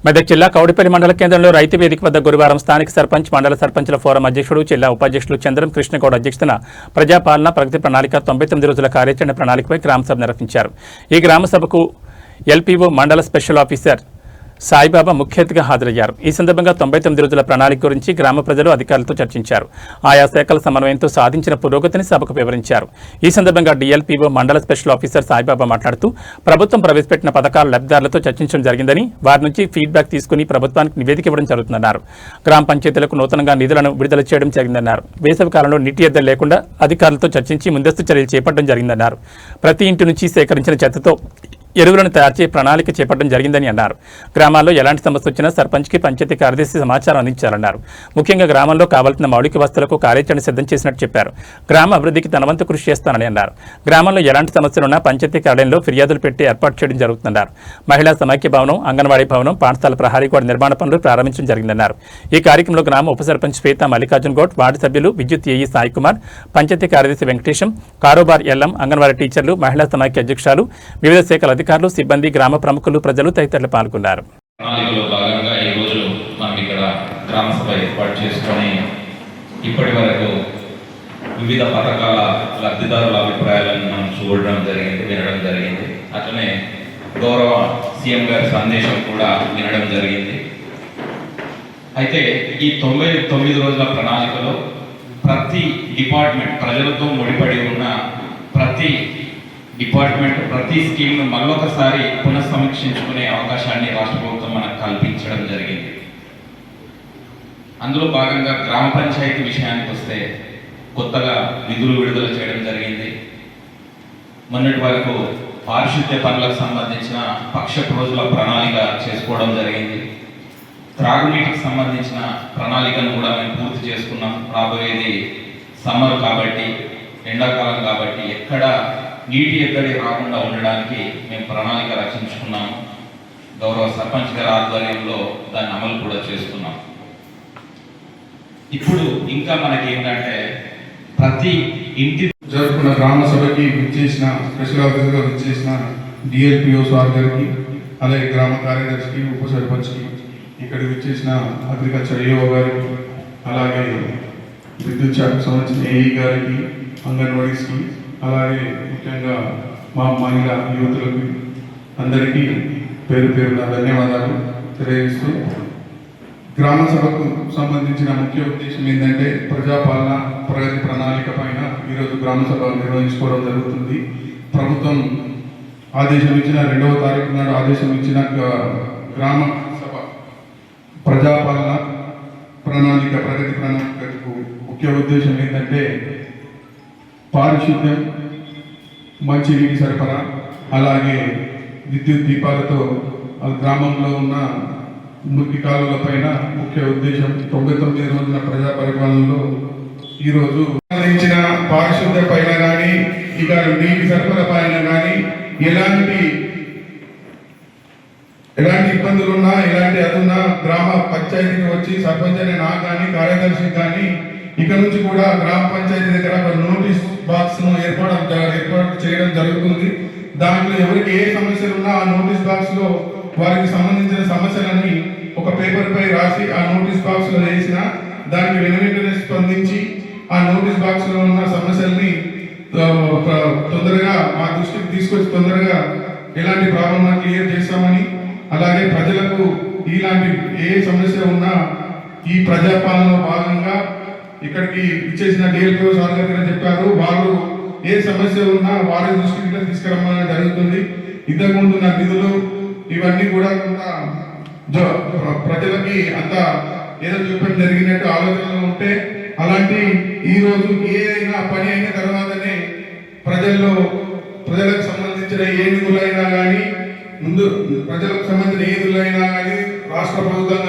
మెదక్ జిల్లా కౌడిపల్లి మండల కేంద్రంలో రైతు వేదిక వద్ద గురువారం స్థానిక సర్పంచ్ మండల సర్పంచుల ఫోరం అధ్యక్షుడు జిల్లా ఉపాధ్యక్షులు చంద్రం కృష్ణగౌడ్ అధ్యక్షతన ప్రజాపాలన ప్రగతి ప్రణాళిక 99 రోజుల కార్యాచరణ ప్రణాళికపై గ్రామసభ నిర్వహించారు. ఈ గ్రామసభకు ఎల్పీఓ మండల స్పెషల్ ఆఫీసర్ సాయిబాబా ముఖ్య అతిథిగా హాజరయ్యారు. ఈ సందర్భంగా 99 రోజుల ప్రణాళిక గురించి గ్రామ ప్రజలు అధికారులతో చర్చించారు. ఆయా శాఖల సమన్వయంతో సాధించిన పురోగతిని సభకు వివరించారు. ఈ సందర్భంగా డిఎల్పీఓ మండల స్పెషల్ ఆఫీసర్ సాయిబాబా మాట్లాడుతూ ప్రభుత్వం ప్రవేశపెట్టిన పథకాల లబ్ధిదారులతో చర్చించడం జరిగిందని, వారి నుంచి ఫీడ్బ్యాక్ తీసుకుని ప్రభుత్వానికి నివేదిక ఇవ్వడం జరుగుతుందన్నారు. గ్రామ పంచాయతీలకు నూతనంగా నిధులను విడుదల చేయడం జరిగిందన్నారు. వేసవి కాలంలో నీటి ఎద్దడి లేకుండా అధికారులతో చర్చించి ముందస్తు చర్యలు చేపట్టడం జరిగిందన్నారు. ప్రతి ఇంటి నుంచి సేకరించిన చెత్తతో ఎరువులను తయారు చేసే ప్రణాళిక చేపట్టడం జరిగిందని అన్నారు. గ్రామాల్లో ఎలాంటి సమస్య వచ్చినా సర్పంచ్కి పంచాయతీ కార్యదర్శి సమాచారం అందించాలన్నారు. ముఖ్యంగా గ్రామంలో కావాల్సిన మౌలిక వసతులకు కార్యాచరణ సిద్ధం చేసినట్టు చెప్పారు. గ్రామ అభివృద్ధికి తన వంతు కృషి చేస్తానని అన్నారు. గ్రామంలో ఎలాంటి సమస్యలున్నా పంచాయతీ కార్యాలయంలో ఫిర్యాదులు పెట్టి ఏర్పాటు చేయడం జరుగుతుందన్నారు. మహిళా సమైక్య భవనం, అంగన్వాడీ భవనం, పాఠశాల ప్రహారీ గోడ నిర్మాణ పనులు ప్రారంభించడం జరిగిందన్నారు. ఈ కార్యక్రమంలో గ్రామ ఉప సర్పంచ్ శ్వేత మల్లికార్జున్ గౌడ్, వార్డు సభ్యులు విద్యుత్ ఏఈ సాయి కుమార్, పంచాయతీ కార్యదర్శి వెంకటేశం, కారోబార్ ఎల్లం, అంగన్వాడీ టీచర్లు, మహిళా సమైక్య అధ్యక్షులు, వివిధ శాఖల అధికారులు, సిబ్బంది, గ్రామ ప్రముఖులు, ప్రజలు తదితరులు పాల్గొన్నారు. ప్రణాళికలో భాగంగా ఈ రోజు మనం ఇక్కడ గ్రామ సభ ఏర్పాటు చేసుకొని ఇప్పటి వరకు వివిధ పథకాల లబ్ధిదారుల అభిప్రాయాలను మనం చూడడం జరిగింది, వినడం జరిగింది. అట్లనే గౌరవ సీఎం గారి సందేశం కూడా వినడం జరిగింది. అయితే ఈ 99 రోజుల ప్రణాళికలో ప్రతి డిపార్ట్మెంట్, ప్రజలతో ముడిపడి ఉన్న ప్రతి డిపార్ట్మెంట్, ప్రతి స్కీమ్ను మళ్ళొకసారి పునఃసమీక్షించుకునే అవకాశాన్ని రాష్ట్ర ప్రభుత్వం మనకు కల్పించడం జరిగింది. అందులో భాగంగా గ్రామ పంచాయతీ విషయానికి వస్తే కొత్తగా నిధులు విడుదల చేయడం జరిగింది. మొన్నటి వరకు పారిశుద్ధ్య పనులకు సంబంధించిన పక్షపు రోజుల ప్రణాళిక చేసుకోవడం జరిగింది. త్రాగునీటికి సంబంధించిన ప్రణాళికను కూడా మేము పూర్తి చేసుకున్నాం. రాబోయేది సమ్మర్ కాబట్టి, ఎండాకాలం కాబట్టి ఎక్కడ నీటి ఎద్దడి రాకుండా ఉండడానికి మేము ప్రణాళిక రచించుకున్నాము. గౌరవ సర్పంచ్ గారి ఆధ్వర్యంలో దాన్ని అమలు కూడా చేస్తున్నాం. ఇప్పుడు ఇంకా మనకి ఏంటంటే ప్రతి ఇంటి జరుపుకున్న గ్రామ సభకి విచ్చేసిన స్పెషల్ ఆఫీసర్గా విచ్చేసిన డిఎల్పిఓ సార్ గారికి, అలాగే గ్రామ కార్యదర్శికి, ఉప సర్పంచ్కి, ఇక్కడికి విచ్చేసిన అగ్రికల్చర్ ఏఓ గారికి, అలాగే విద్యుత్ శాఖకు సంబంధించిన ఏఈ గారికి, అంగన్వాడీస్కి, అలాగే ముఖ్యంగా మా మహిళా యువతులకు అందరికీ పేరు పేరున ధన్యవాదాలు తెలియజేస్తూ, గ్రామ సభకు సంబంధించిన ముఖ్య ఉద్దేశం ఏంటంటే ప్రజాపాలన ప్రగతి ప్రణాళిక పైన ఈరోజు గ్రామ సభ నిర్వహించుకోవడం జరుగుతుంది. ప్రభుత్వం ఆదేశం ఇచ్చిన 2వ తారీఖు నాడు ఆదేశం ఇచ్చిన గ్రామ సభ ప్రజాపాలన ప్రణాళిక ప్రగతి ప్రణాళికకు ముఖ్య ఉద్దేశం ఏంటంటే పారిశుద్ధ్యం, మంచి నీటి సరఫరా, అలాగే విద్యుత్ దీపాలతో గ్రామంలో ఉన్న మురికి కాలువల పైన ముఖ్య ఉద్దేశం. 99 రోజుల ప్రజా పరిపాలనలో ఈరోజు సంబంధించిన పారిశుద్ధ్య పైన కానీ, ఇక నీటి సరఫరా పైన కానీ ఎలాంటి ఇబ్బందులు ఉన్నా, ఎలాంటి అదున్నా గ్రామ పంచాయతీకి వచ్చి సర్పంచ్ అనే నాకు కానీ, కార్యదర్శికి కానీ ఇక్కడ నుంచి కూడా గ్రామ పంచాయతీ దగ్గర ఒక నోటీస్ బాక్స్ ను ఏర్పాటు చేయడం జరుగుతుంది. దాంట్లో ఎవరికి ఏ సమస్యలు ఉన్నా ఆ నోటీస్ బాక్స్ లో వారికి సంబంధించిన సమస్యలన్నీ ఒక పేపర్ పై రాసి ఆ నోటీస్ బాక్స్ లో వేసిన దానికి వెంటనే స్పందించి ఆ నోటీస్ బాక్స్ లో ఉన్న సమస్యల్ని తొందరగా మా దృష్టికి తీసుకొచ్చి తొందరగా ఎలాంటి ప్రాబ్లం క్లియర్ చేస్తామని, అలాగే ప్రజలకు ఇలాంటి ఏ సమస్య ఉన్నా ఈ ప్రజాపాలనలో భాగంగా ఇక్కడికి ఇచ్చేసిన డిఎల్పిఓ సార్ గారు చెప్పారు, వాళ్ళు ఏ సమస్య ఉన్నా వారి దృష్టికి తీసుకురమ్మని జరుగుతుంది. ఇంతకుముందు ఉన్న నిధులు ఇవన్నీ కూడా ప్రజలకి అంత ఏదో చూపడం జరిగినట్టు ఆలోచనలు ఉంటే, అలాంటి ఈ రోజు ఏదైనా పని అయిన తర్వాతనే ప్రజలకు సంబంధించిన ఏ నిధులైనా కానీ, ముందు ప్రజలకు సంబంధించిన ఏ నిధులైనా కానీ రాష్ట్ర ప్రభుత్వం